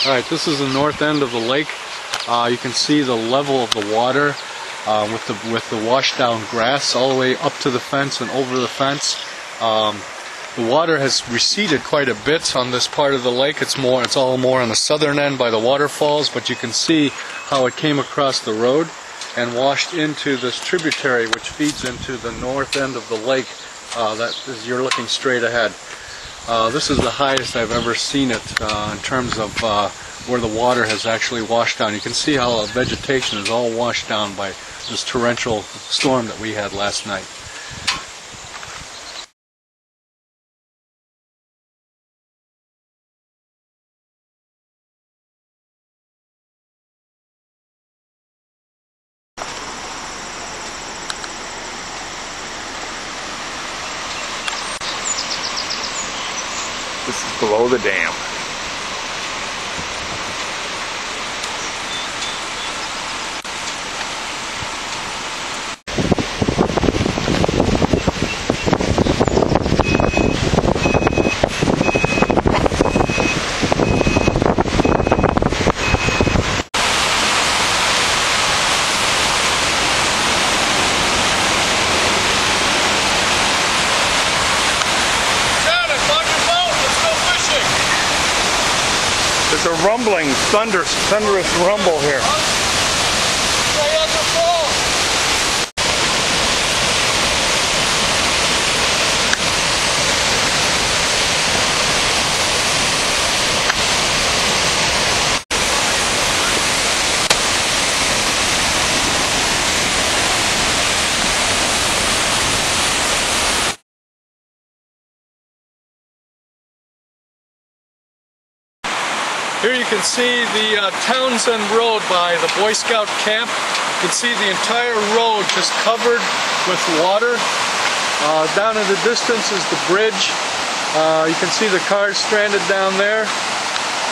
Alright, this is the north end of the lake. You can see the level of the water with the washed down grass all the way up to the fence and over the fence. The water has receded quite a bit on this part of the lake. It's all more on the southern end by the waterfalls, but you can see how it came across the road and washed into this tributary which feeds into the north end of the lake. You're looking straight ahead. This is the highest I've ever seen it in terms of where the water has actually washed down. You can see how vegetation is all washed down by this torrential storm that we had last night. This is below the dam. There's a rumbling, thunderous rumble here. Here you can see the Townsend Road by the Boy Scout camp. You can see the entire road just covered with water. Down in the distance is the bridge. You can see the cars stranded down there.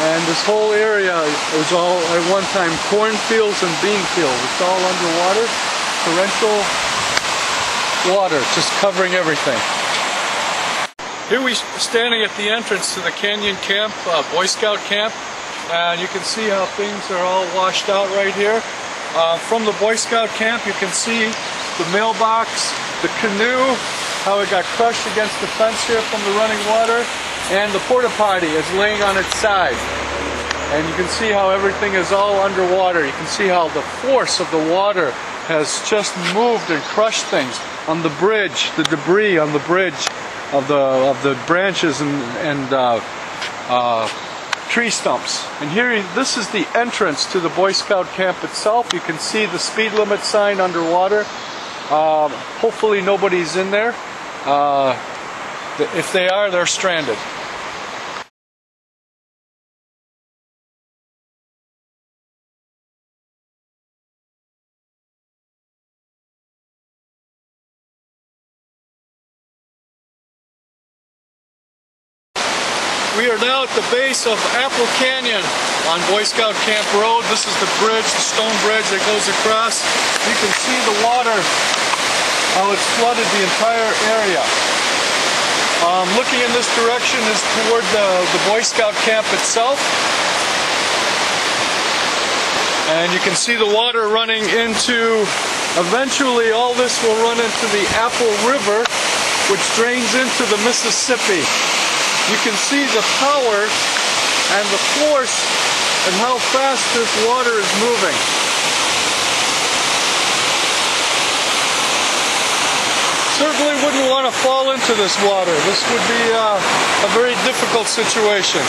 And this whole area was all at one time cornfields and bean fields. It's all underwater. Torrential water just covering everything. Here we're standing at the entrance to the Canyon Camp, Boy Scout camp. And you can see how things are all washed out right here. From the Boy Scout camp you can see the mailbox, the canoe, how it got crushed against the fence here from the running water, and the porta potty is laying on its side. And you can see how everything is all underwater. You can see how the force of the water has just moved and crushed things. On the bridge, the debris on the bridge of the branches and tree stumps. And here, this is the entrance to the Boy Scout camp itself. You can see the speed limit sign underwater. Hopefully nobody's in there. If they are, they're stranded. We are now at the base of Apple Canyon on Boy Scout Camp Road. This is the bridge, the stone bridge that goes across. You can see the water, how it's flooded the entire area. Looking in this direction is toward the Boy Scout camp itself. And you can see the water running into, eventually all this will run into the Apple River, which drains into the Mississippi. You can see the power and the force and how fast this water is moving. Certainly wouldn't want to fall into this water. This would be a very difficult situation.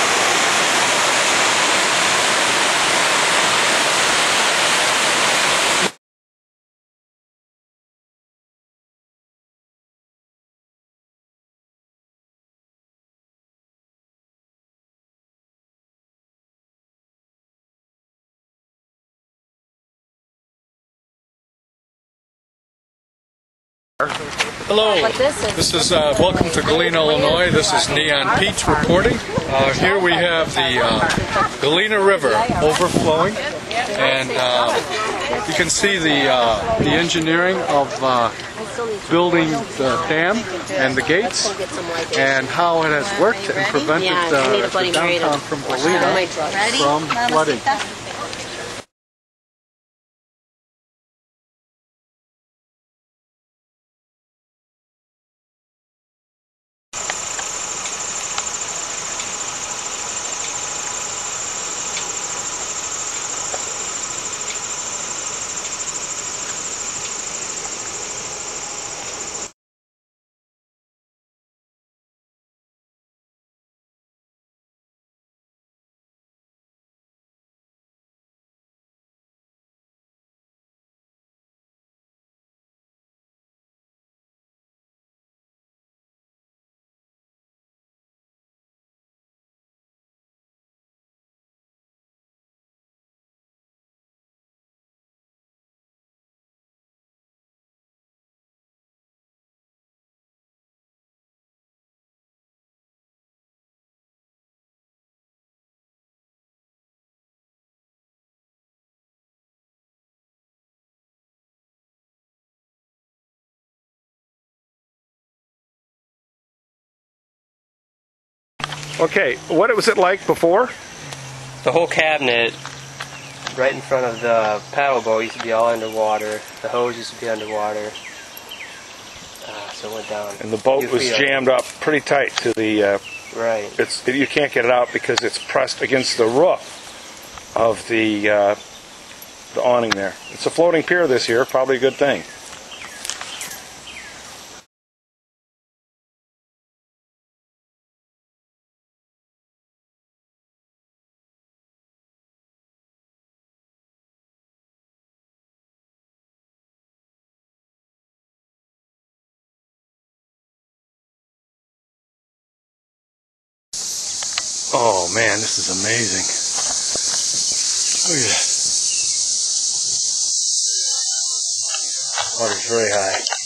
Hello, this is welcome to Galena, Illinois. This is Neon Pete reporting. Here we have the Galena River overflowing, and you can see the engineering of building the dam and the gates, and how it has worked and prevented the downtown from Galena from flooding. Okay, what was it like before? The whole cabinet right in front of the paddle boat used to be all underwater. The hose used to be underwater. So it went down. And the boat was jammed up pretty tight to the... right. You can't get it out because it's pressed against the roof of the awning there. It's a floating pier this year, probably a good thing. Oh man, this is amazing. Look at that. Water's very high.